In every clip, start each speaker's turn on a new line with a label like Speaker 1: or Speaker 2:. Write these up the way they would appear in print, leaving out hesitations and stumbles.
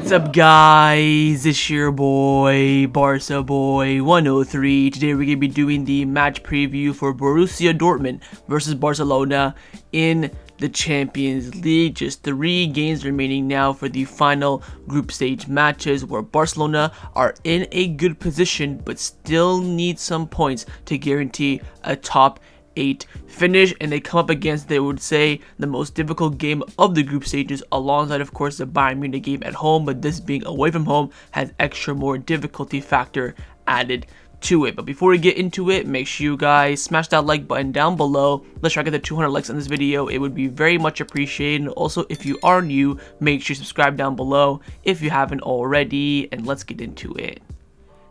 Speaker 1: What's up, guys? It's your boy, Barça Boy 103. Today we're going to be doing the match preview for Borussia Dortmund versus Barcelona in the Champions League. Just 3 games remaining now for the final group stage matches, where Barcelona are in a good position but still need some points to guarantee a top 8 finish, and they come up against, they would say, the most difficult game of the group stages, alongside of course the Bayern Munich game at home, but this being away from home has extra more difficulty factor added to it. But before we get into it, make sure you guys smash that like button down below. Let's try to get to 200 likes on this video. It would be very much appreciated. And also, if you are new, make sure you subscribe down below if you haven't already, and let's get into it.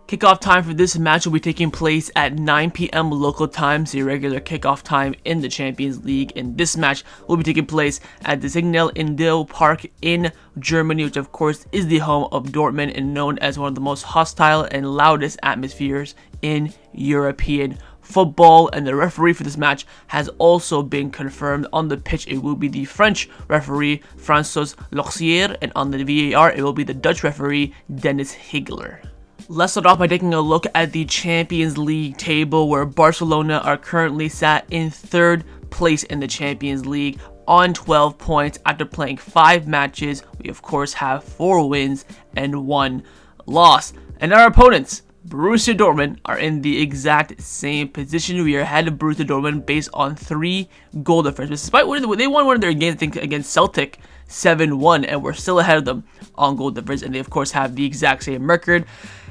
Speaker 1: Kickoff time for this match will be taking place at 9 p.m. local time, the irregular kickoff time in the Champions League. And this match will be taking place at the Signal Iduna Park in Germany, which of course is the home of Dortmund and known as one of the most hostile and loudest atmospheres in European football. And the referee for this match has also been confirmed. On the pitch, it will be the French referee François Loxier, and on the VAR, it will be the Dutch referee Dennis Higler. Let's start off by taking a look at the Champions League table, where Barcelona are currently sat in 3rd place in the Champions League on 12 points after playing 5 matches. We of course have 4 wins and 1 loss. And our opponents, Borussia Dortmund, are in the exact same position. We are ahead of Borussia Dortmund based on 3 goal difference. Despite they won one of their games, I think, against Celtic 7-1, and we're still ahead of them on goal difference, and they of course have the exact same record.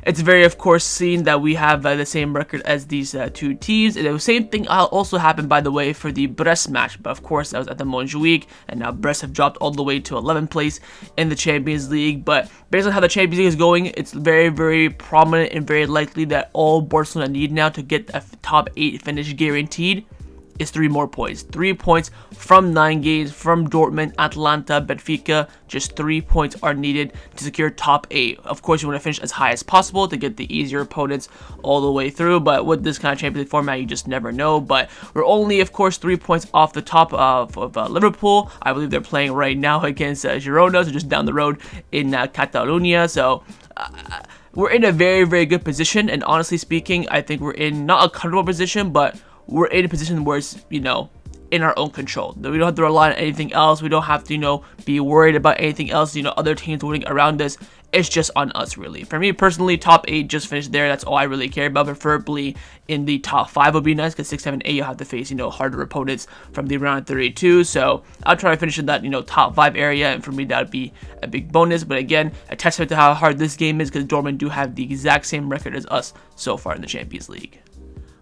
Speaker 1: It's very, of course, seen that we have the same record as these 2 teams. And the same thing also happened, by the way, for the Brest match. But of course, that was at the Montjuic, and now Brest have dropped all the way to 11th place in the Champions League. But based on how the Champions League is going, it's very, very prominent and very likely that all Barcelona need now to get a top 8 finish guaranteed is 3 more points. 3 points from 9 games from Dortmund, Atalanta, Benfica. Just 3 points are needed to secure top 8. Of course, you want to finish as high as possible to get the easier opponents all the way through, but with this kind of Champions League format, you just never know. But we're only, of course, 3 points off the top of Liverpool. I believe they're playing right now against Girona, so just down the road in Catalonia. So we're in a very, very good position, and honestly speaking, I think we're in not a comfortable position, but we're in a position where it's, in our own control. We don't have to rely on anything else. We don't have to, be worried about anything else, other teams winning around us. It's just on us, really. For me personally, top 8, just finish there. That's all I really care about. Preferably in the top 5 would be nice, because 6, 7, 8, you'll have to face, harder opponents from the round 32. So I'll try to finish in that, top 5 area, and for me, that would be a big bonus. But again, a testament to how hard this game is, because Dortmund do have the exact same record as us so far in the Champions League.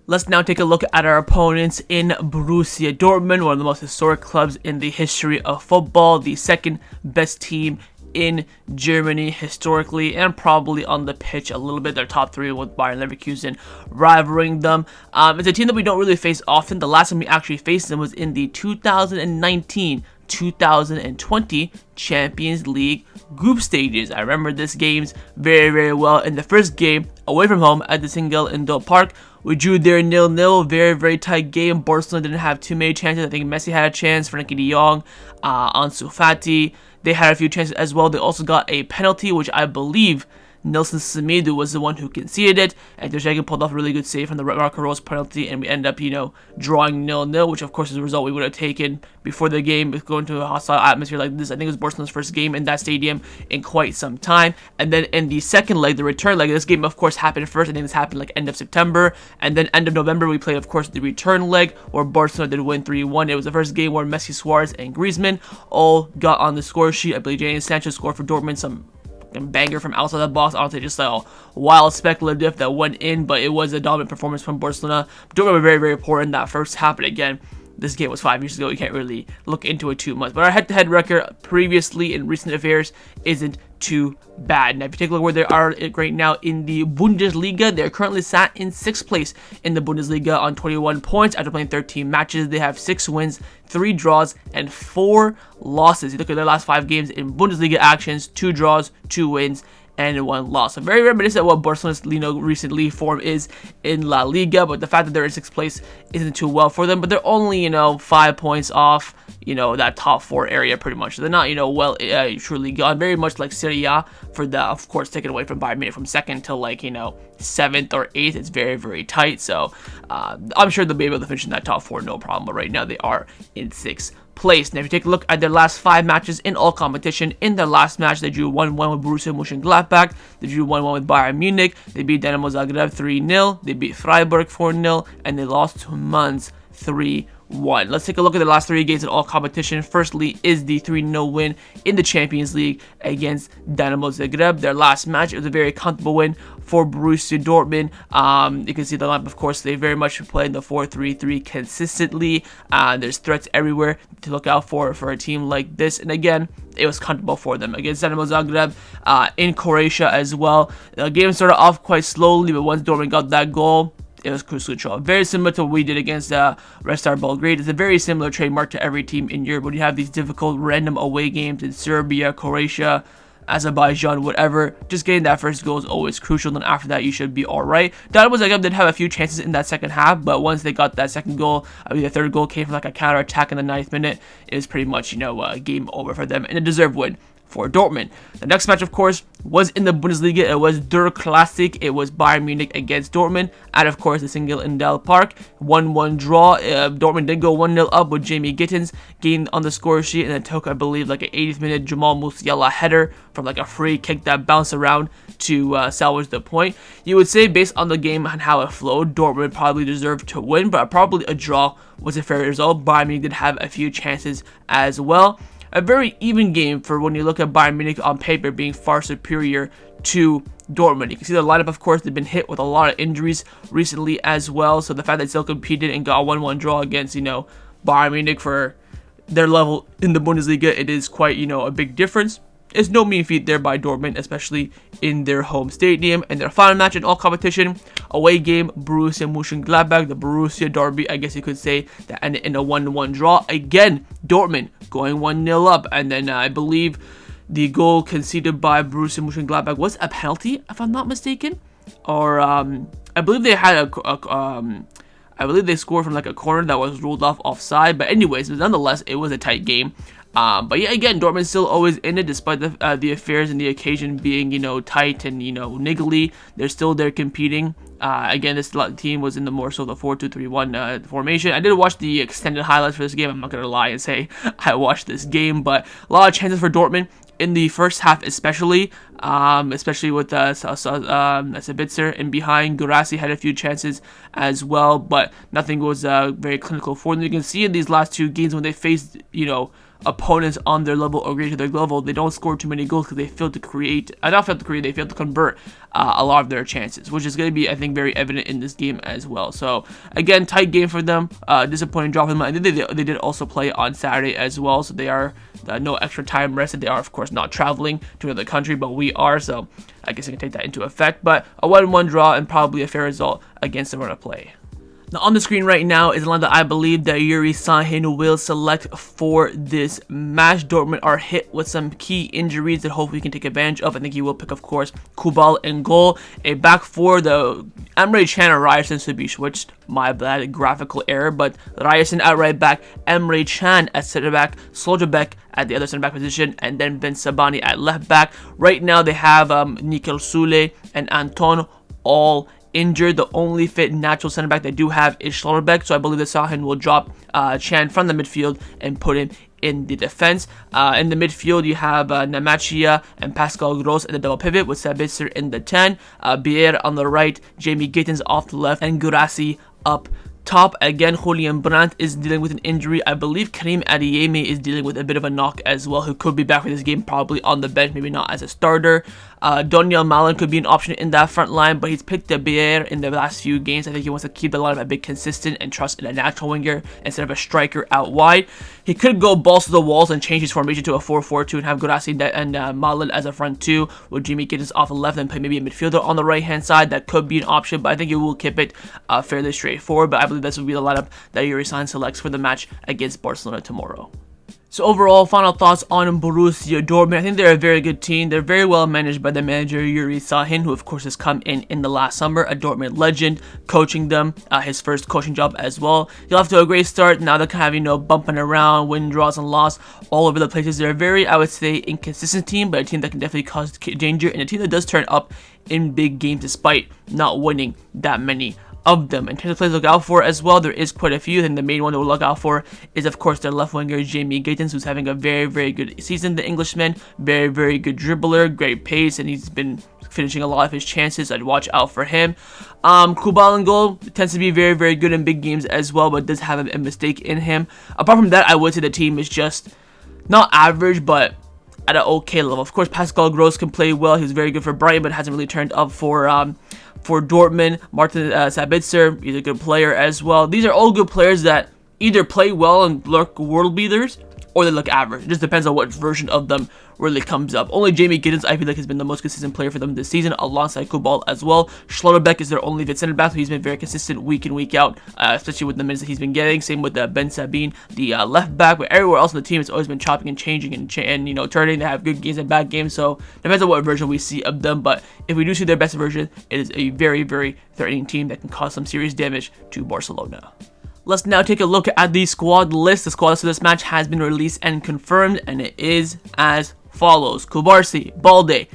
Speaker 1: Let's now take a look at our opponents in Borussia Dortmund, one of the most historic clubs in the history of football, the 2nd best team in Germany historically, and probably on the pitch a little bit. They're top 3 with Bayern Leverkusen rivaling them. It's a team that we don't really face often. The last time we actually faced them was in the 2019-2020 Champions League group stages. I remember this games very, very well. In the first game away from home at the Signal Iduna Park, we drew there 0-0, very, very tight game. Barcelona didn't have too many chances. I think Messi had a chance, Frankie de Jong, Ansu Fati. They had a few chances as well. They also got a penalty, which I believe Nelson Semedo was the one who conceded it, and Ter Stegen pulled off a really good save from the Marco Rose penalty, and we end up, drawing 0-0, which of course is a result we would have taken before the game, with going to a hostile atmosphere like this. I think it was Barcelona's first game in that stadium in quite some time. And then in the second leg, the return leg, this game of course happened first. I think this happened like end of September, and then end of November we played, of course, the return leg, where Barcelona did win 3-1. It was the first game where Messi, Suarez, and Griezmann all got on the score sheet. I believe Jadon Sancho scored for Dortmund, some banger from outside the box. Honestly, just a wild speculative that went in, but it was a dominant performance from Barcelona. Dortmund were very, very poor in that first half, but again, this game was 5 years ago. You can't really look into it too much. But our head-to-head record previously in recent affairs isn't too bad. Now, in particular, where they are right now in the Bundesliga, they're currently sat in 6th place in the Bundesliga on 21 points after playing 13 matches. They have 6 wins, 3 draws, and 4 losses. You look at their last 5 games in Bundesliga actions: 2 draws, 2 wins, and 1 loss. So very reminiscent of what Barcelona's recently form is in La Liga, but the fact that they're in 6th place isn't too well for them. But they're only 5 points off that top 4 area pretty much. So they're not well truly gone. Very much like Serie A for the, of course, taken away from Bayern Munich from 2nd to 7th or 8th. It's very, very tight. So I'm sure they'll be able to finish in that top 4 no problem. But right now they are in 6th place. Now, if you take a look at their last 5 matches in all competition, in their last match, they drew 1-1 with Borussia Mönchengladbach, they drew 1-1 with Bayern Munich, they beat Dinamo Zagreb 3-0, they beat Freiburg 4-0, and they lost to Mainz 3-1. Let's take a look at the last 3 games in all competition. Firstly is the 3-0 win in the Champions League against Dinamo Zagreb. Their last match, it was a very comfortable win for Borussia Dortmund. You can see the lineup, of course, they very much play in the 4-3-3 consistently. There's threats everywhere to look out for a team like this. And again, it was comfortable for them against Dinamo Zagreb in Croatia as well. The game started off quite slowly, but once Dortmund got that goal, it was cruise control. Very similar to what we did against Red Star Belgrade. It's a very similar trademark to every team in Europe. When you have these difficult random away games in Serbia, Croatia, Azerbaijan, whatever, just getting that first goal is always crucial. Then after that, you should be alright. Dinamo Zagreb did have a few chances in that second half, but once they got that second goal, the third goal came from a counter attack in the 9th minute. It was pretty much game over for them, and a deserved win for Dortmund. The next match, of course, was in the Bundesliga. It was Der Classic. It was Bayern Munich against Dortmund at, of course, the Signal Iduna Park. 1-1 draw. Dortmund did go 1-0 up with Jamie Gittins gained on the score sheet, and then took, I believe, an 80th minute Jamal Musiala header from a free kick that bounced around to salvage the point. You would say, based on the game and how it flowed, Dortmund probably deserved to win, but probably a draw was a fair result. Bayern Munich did have a few chances as well. A very even game for when you look at Bayern Munich on paper being far superior to Dortmund. You can see the lineup, of course, they've been hit with a lot of injuries recently as well. So the fact that they still competed and got a 1-1 draw against, Bayern Munich for their level in the Bundesliga, it is quite, a big difference. It's no mean feat there by Dortmund, especially in their home stadium. And their final match in all competition, away game, Borussia Mönchengladbach, the Borussia derby, I guess you could say, that ended in a 1-1 draw. Again, Dortmund going 1-0 up, and then I believe the goal conceded by Borussia Mönchengladbach was a penalty, if I'm not mistaken, or I believe they had I believe they scored from a corner that was ruled off offside. But anyways, nonetheless, it was a tight game. But yeah, again, Dortmund's still always in it, despite the affairs and the occasion being, tight and, niggly. They're still there competing. Again, this team was in the more so the 4-2-3-1 formation. I did watch the extended highlights for this game. I'm not going to lie and say I watched this game, but a lot of chances for Dortmund in the first half, especially with Sabitzer in behind. Guirassy had a few chances as well, but nothing was very clinical for them. You can see in these last 2 games when they faced, opponents on their level or greater to their level, they don't score too many goals because they failed to create, they failed to convert a lot of their chances, which is going to be, I think, very evident in this game as well. So again, tight game for them, disappointing draw for them. And they did also play on Saturday as well, so they are no extra time rested. They are, of course, not traveling to another country, but we are, so I guess you can take that into effect. But a 1-1 draw and probably a fair result against the run of play. Now, on the screen right now is the line that I believe that Yuri Sahin will select for this match. Dortmund are hit with some key injuries that hopefully he can take advantage of. I think he will pick, of course, Kubal in goal. A back four, the Emre Can or Ryerson should be switched. My bad, graphical error. But Ryerson at right back, Emre Can at center back, Slotterbeck at the other center back position, and then Ben Sabani at left back. Right now they have Nikel Sule and Anton all injured. The only fit natural center back they do have is Schlotterbeck, so I believe that Sahin will drop Chan from the midfield and put him in the defense. In the midfield, you have Namachia and Pascal Gross at the double pivot with Sabitzer in the 10, Bier on the right, Jamie Gittins off the left, and Guirassy up top. Again, Julian Brandt is dealing with an injury. I believe Karim Adeyemi is dealing with a bit of a knock as well, who could be back for this game, probably on the bench, maybe not as a starter. Doniel Malen could be an option in that front line, but he's picked De Beer in the last few games. I think he wants to keep the lineup a bit consistent and trust in a natural winger instead of a striker out wide. He could go balls to the walls and change his formation to a 4-4-2 and have Guirassy and Malen as a front two, with Jimmy Gittins off the left and play maybe a midfielder on the right hand side. That could be an option, but I think he will keep it fairly straightforward. But I believe this will be the lineup that Yuri Sahin selects for the match against Barcelona tomorrow. So overall, final thoughts on Borussia Dortmund. I think they're a very good team. They're very well managed by the manager Yuri Sahin, who of course has come in the last summer, a Dortmund legend, coaching them, his first coaching job as well. He'll have to a great start. Now they're kind of, bumping around, win, draws, and loss all over the places. They're a very, I would say, inconsistent team, but a team that can definitely cause danger, and a team that does turn up in big games despite not winning that many of them. In terms of players to look out for as well, there is quite a few, and the main one to look out for is of course their left winger Jamie Gittens, who's having a very, very good season. The Englishman, very, very good dribbler, great pace, and he's been finishing a lot of his chances. I'd watch out for him. Kubal in goal tends to be very, very good in big games as well, but does have a mistake in him. Apart from that, I would say the team is just not average, but at an okay level. Of course, Pascal Gross can play well. He's very good for Brighton, but hasn't really turned up for Dortmund. Martin Sabitzer, he's a good player as well. These are all good players that either play well and look world beaters, or they look average. It just depends on what version of them really comes up. Only Jamie Gittens, I feel like, has been the most consistent player for them this season, alongside Kubal as well. Schlotterbeck is their only center back, so he's been very consistent week in, week out, especially with the minutes that he's been getting. Same with Ben Sabine, the left back. But everywhere else in the team, it's always been chopping and changing and turning. They have good games and bad games, so depends on what version we see of them. But if we do see their best version, it is a very, very threatening team that can cause some serious damage to Barcelona. Let's now take a look at the squad list. The squad list for this match has been released and confirmed, and it is as follows: Cubarsí, Balde,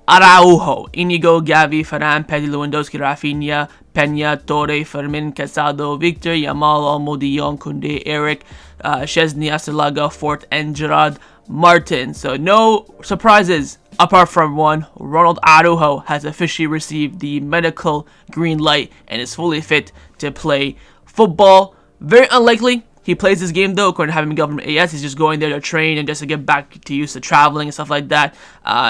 Speaker 1: Araujo, Inigo, Gavi, Ferran, Pedri, Lewandowski, Raphinha, Pena, Torre, Fermin, Casado, Victor, Yamal, Olmo, De Jong, Kounde, Eric, Szczesny, Arcelaga, Fort, and Gerard Martin. So no surprises apart from one. Ronald Araujo has officially received the medical green light and is fully fit to play football. Very unlikely he plays this game though, according to having Miguel from AS. He's just going there to train and just to get back to use to traveling and stuff like that.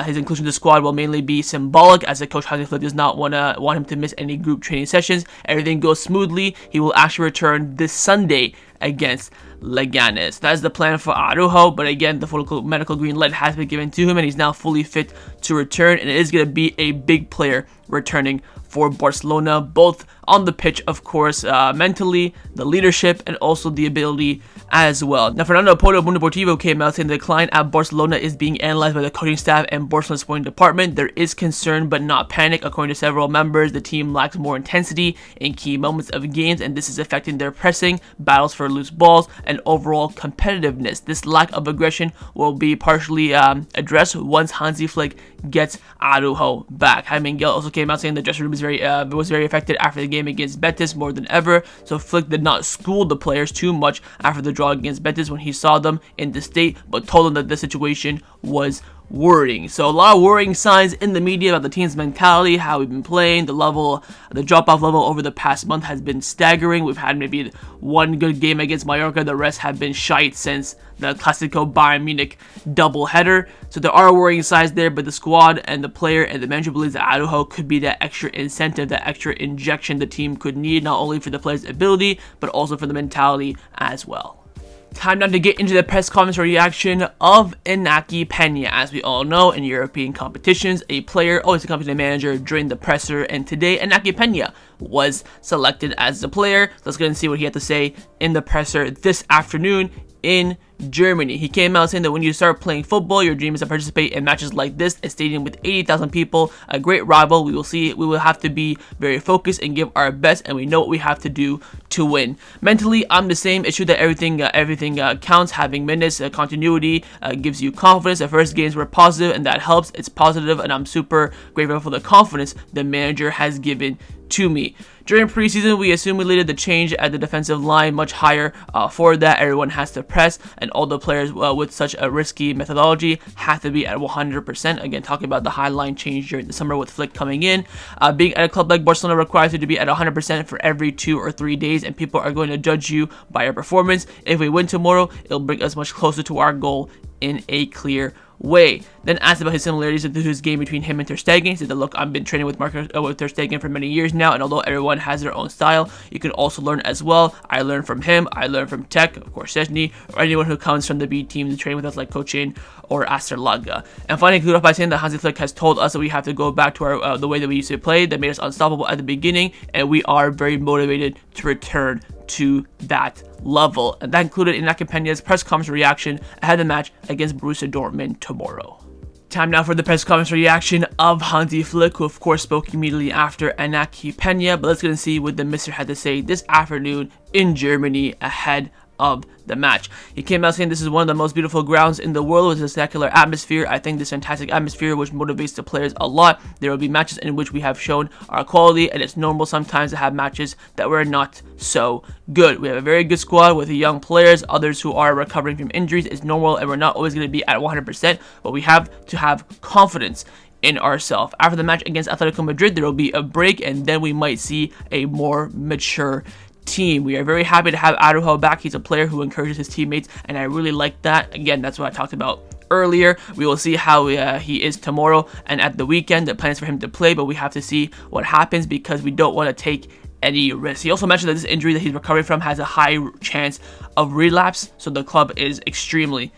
Speaker 1: His inclusion to the squad will mainly be symbolic, as the coach Hansi Flick does not want him to miss any group training sessions. Everything goes smoothly. He will actually return this Sunday against Leganes. That is the plan for Araujo, but again, the full medical green light has been given to him, and he's now fully fit to return, and it is going to be a big player returning for Barcelona, both on the pitch, of course, mentally, the leadership, and also the ability as well. Now, Fernando Porto of Mundo Deportivo came out saying the decline at Barcelona is being analyzed by the coaching staff and Barcelona's sporting department. There is concern, but not panic. According to several members, the team lacks more intensity in key moments of games, and this is affecting their pressing, battles for loose balls, and overall competitiveness. This lack of aggression will be partially addressed once Hansi Flick gets Araujo back. Jaime Miguel also came out saying the dressing room was very affected after the game against Betis more than ever, so Flick did not school the players too much after the draw against Betis when he saw them in the state, but told them that the situation was worrying. So a lot of worrying signs in the media about the team's mentality, how we've been playing. The drop-off level over the past month has been staggering. We've had maybe one good game against Mallorca. The rest have been shite since the Clasico Bayern Munich doubleheader. So there are worrying signs there, but the squad and the player and the manager believes that Araujo could be that extra incentive, that extra injection the team could need, not only for the player's ability, but also for the mentality as well. Time now to get into the press conference reaction of Inaki Pena. As we all know, in European competitions, a player always accompanies the manager during the presser, and today Inaki Pena was selected as the player. So let's go and see what he had to say in the presser this afternoon in Germany. He came out saying that when you start playing football, your dream is to participate in matches like this, a stadium with 80,000 people, a great rival. We will have to be very focused and give our best, and we know what we have to do to win. Mentally, I'm the same. It's true that everything counts. Having minutes, continuity gives you confidence. The first games were positive, and that helps. It's positive, and I'm super grateful for the confidence the manager has given to me. During preseason, we assimilated the change at the defensive line much higher. For that, everyone has to press, and all the players with such a risky methodology have to be at 100%. Again, talking about the high line change during the summer with Flick coming in. Being at a club like Barcelona requires you to be at 100% for every 2 or 3 days, and people are going to judge you by your performance. If we win tomorrow, it'll bring us much closer to our goal in a clear way. Then asked about his similarities to his game between him and Ter Stegen. He said that, look, I've been training with Ter Stegen for many years now, and although everyone has their own style, you can also learn as well. I learned from him, I learned from Tech, of course Szczesny, or anyone who comes from the B team to train with us like Cochin or Arcelaga. And finally, conclude off by saying that Hansi Flick has told us that we have to go back to our the way that we used to play that made us unstoppable at the beginning, and we are very motivated to return to that level. And that included Inaki Pena's press conference reaction ahead of the match against Borussia Dortmund tomorrow. Time now for the press conference reaction of Hansi Flick, who of course spoke immediately after Inaki Pena. But let's go and see what the Mr. had to say this afternoon in Germany ahead of the match. He came out saying, "This is one of the most beautiful grounds in the world with a spectacular atmosphere. I think this fantastic atmosphere which motivates the players a lot. There will be matches in which we have shown our quality, and it's normal sometimes to have matches that were not so good. We have a very good squad with young players, others who are recovering from injuries. It's normal, and we're not always going to be at 100%, but we have to have confidence in ourselves. After the match against Atletico Madrid, there will be a break, and then we might see a more mature team. We are very happy to have Araujo back. He's a player who encourages his teammates, and I really like that. Again, that's what I talked about earlier. We will see how he is tomorrow and at the weekend. The plan is for him to play, but we have to see what happens because we don't want to take any risks." He also mentioned that this injury that he's recovering from has a high chance of relapse, so the club is extremely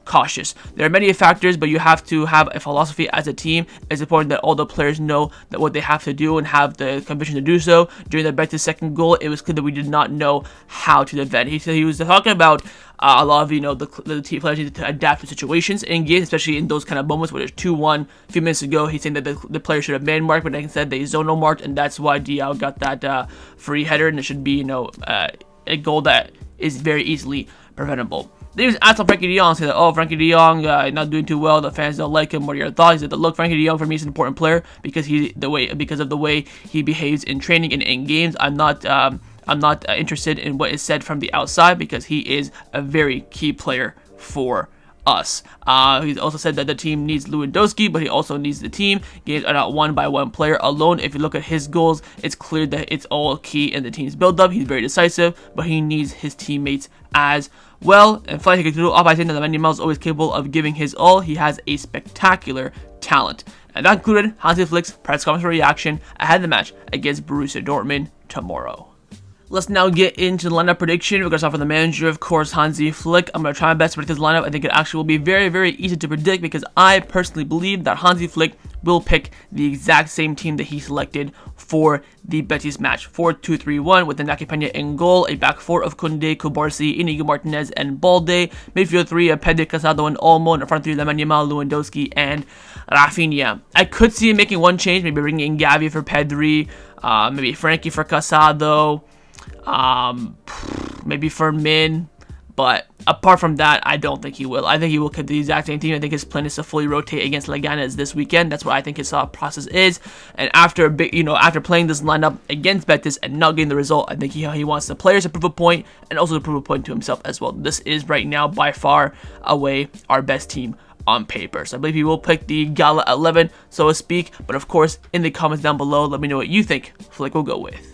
Speaker 1: cautious. There are many factors, but you have to have a philosophy as a team. It's important that all the players know that what they have to do and have the conviction to do so. During the Betis second goal, it was clear that we did not know how to defend. He said he was talking about a lot of the team players need to adapt to situations in games, especially in those kind of moments where there's 2-1 a few minutes ago. He's saying that the players should have man marked, but like I said, they zonal marked, and that's why Diao got that free header, and it should be a goal that is very easily preventable. They was asked on Frankie de Jong, saying that, "Oh, Frankie de Jong not doing too well. The fans don't like him. What are your thoughts?" He said, "Look, Frankie de Jong for me is an important player because because of the way he behaves in training and in games. I'm not interested in what is said from the outside because he is a very key player for us." He also said that the team needs Lewandowski, but he also needs the team. Games are not won by one player alone. If you look at his goals, it's clear that it's all key in the team's build-up. He's very decisive, but he needs his teammates as well. And Flick concluded off by saying that Lamine is always capable of giving his all. He has a spectacular talent. And that concluded Hansi Flick's press conference reaction ahead of the match against Borussia Dortmund tomorrow. Let's now get into the lineup prediction. We're going to start from the manager, of course, Hansi Flick. I'm going to try my best to predict his lineup. I think it actually will be very easy to predict because I personally believe that Hansi Flick will pick the exact same team that he selected for the Betis match. 4-2-3-1 with Inaki Pena in goal, a back four of Kounde, Kubarsi, Inigo Martinez, and Balde. Midfield three of Pedri, Casado, and Olmo. And front three, Lamine Yamal, Lewandowski, and Raphinha. I could see him making one change, maybe bringing in Gavi for Pedri, maybe Frankie for Casado, maybe for Min, but apart from that, I don't think he will. I think he will keep the exact same team. I think his plan is to fully rotate against Leganes this weekend. That's what I think his thought process is. And after after playing this lineup against Betis and not getting the result, I think he wants the players to prove a point and also to prove a point to himself as well. This is right now by far away our best team on paper. So I believe he will pick the Gala 11, so to speak. But of course, in the comments down below, let me know what you think Flick will go with.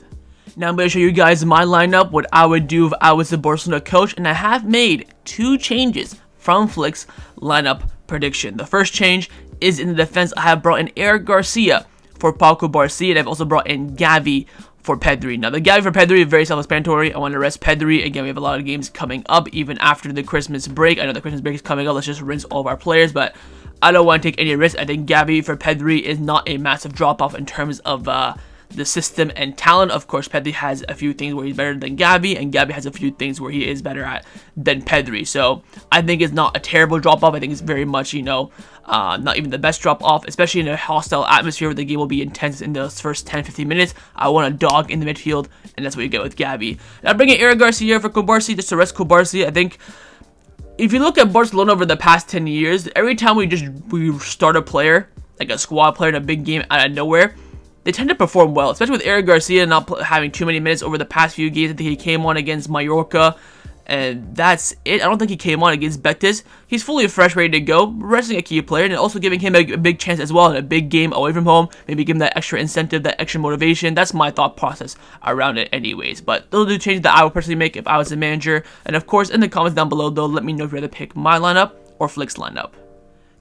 Speaker 1: Now I'm going to show you guys my lineup, what I would do if I was the Barcelona coach, and I have made two changes from Flick's lineup prediction. The first change is in the defense. I have brought in Eric Garcia for Pau Kubarsi, and I've also brought in Gavi for Pedri. Now the Gavi for Pedri is very self-explanatory. I want to rest Pedri. Again, we have a lot of games coming up even after the Christmas break. I know the Christmas break is coming up. Let's just rinse all of our players, but I don't want to take any risks. I think Gavi for Pedri is not a massive drop-off in terms of the system and talent. Of course, Pedri has a few things where he's better than Gavi, and Gavi has a few things where he is better at than Pedri. So I think it's not a terrible drop-off. I think it's very much, not even the best drop-off, especially in a hostile atmosphere where the game will be intense in those first 10-15 minutes. I want a dog in the midfield, and that's what you get with Gavi. Now bringing Eric Garcia for Kubarsi, just to rest Kubarsi. I think if you look at Barcelona over the past 10 years, every time we start a player, like a squad player in a big game out of nowhere, they tend to perform well, especially with Eric Garcia not having too many minutes over the past few games. I think he came on against Mallorca, and that's it. I don't think he came on against Betis. He's fully fresh, ready to go, resting a key player, and also giving him a big chance as well in a big game away from home. Maybe give him that extra incentive, that extra motivation. That's my thought process around it anyways. But those are the changes that I would personally make if I was the manager. And of course, in the comments down below, though, let me know if you'd rather pick my lineup or Flick's lineup.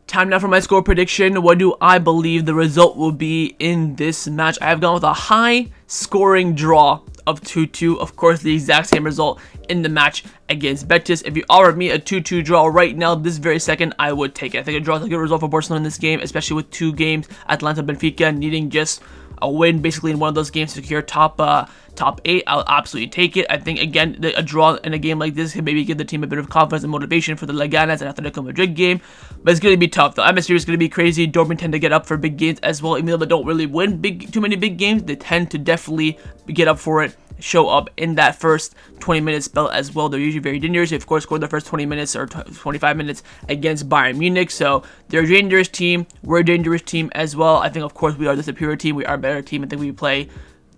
Speaker 1: Time now for my score prediction. What do I believe the result will be in this match? I have gone with a high scoring draw of 2-2. Of course, the exact same result in the match against Betis. If you offered me a 2-2 draw right now, this very second, I would take it. I think a draw is a good result for Barcelona in this game, especially with two games, Atlanta, Benfica, needing just a win basically in one of those games to secure top 8, I'll absolutely take it. I think, again, a draw in a game like this can maybe give the team a bit of confidence and motivation for the Leganes and Atletico Madrid game, but it's going to be tough. The atmosphere is going to be crazy. Dortmund tend to get up for big games as well. Even though they don't really win too many big games, they tend to definitely get up for it, show up in that first 20-minute spell as well. They're usually very dangerous. They, of course, scored the first 20 minutes or 25 minutes against Bayern Munich, so they're a dangerous team. We're a dangerous team as well. I think, of course, we are the superior team. We are a better team. I think we play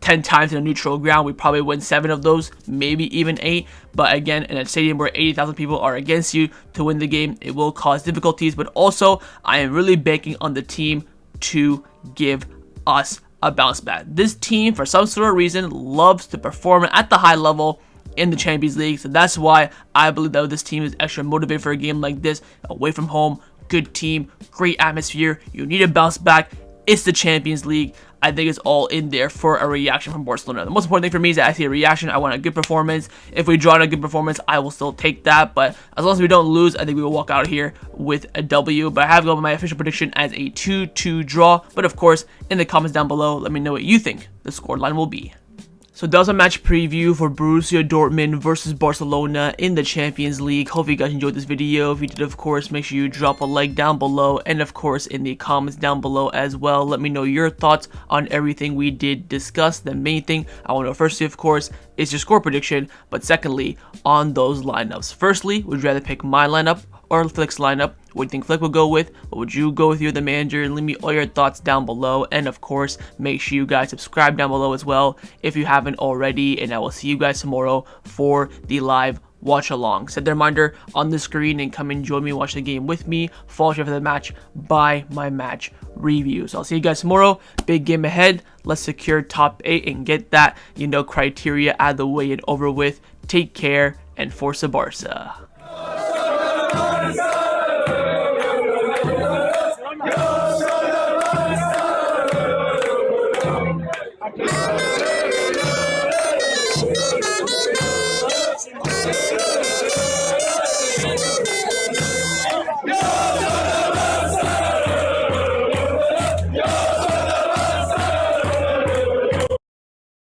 Speaker 1: 10 times in a neutral ground. We probably win 7 of those, maybe even 8. But again, in a stadium where 80,000 people are against you to win the game, it will cause difficulties. But also, I am really banking on the team to give us a bounce back. This team, for some sort of reason, loves to perform at the high level in the Champions League. So that's why I believe that this team is extra motivated for a game like this. Away from home, good team, great atmosphere. You need a bounce back. It's the Champions League. I think it's all in there for a reaction from Barcelona. The most important thing for me is that I see a reaction. I want a good performance. If we draw in a good performance, I will still take that. But as long as we don't lose, I think we will walk out of here with a W. But I have gone with my official prediction as a 2-2 draw. But of course, in the comments down below, let me know what you think the scoreline will be. So that was a match preview for Borussia Dortmund versus Barcelona in the Champions League. Hope you guys enjoyed this video. If you did, of course, make sure you drop a like down below. And of course, in the comments down below as well, let me know your thoughts on everything we did discuss. The main thing I want to know firstly, of course, is your score prediction. But secondly, on those lineups. Firstly, would you rather pick my lineup or Flick's lineup? What do you think Flick will go with? What would you go with? You're the manager. Leave me all your thoughts down below. And of course, make sure you guys subscribe down below as well if you haven't already. And I will see you guys tomorrow for the live watch along. Set the reminder on the screen and come and join me, watch the game with me. Follow for the match by my match reviews. I'll see you guys tomorrow. Big game ahead. Let's secure top 8 and get that, criteria out of the way and over with. Take care and Forza Barça.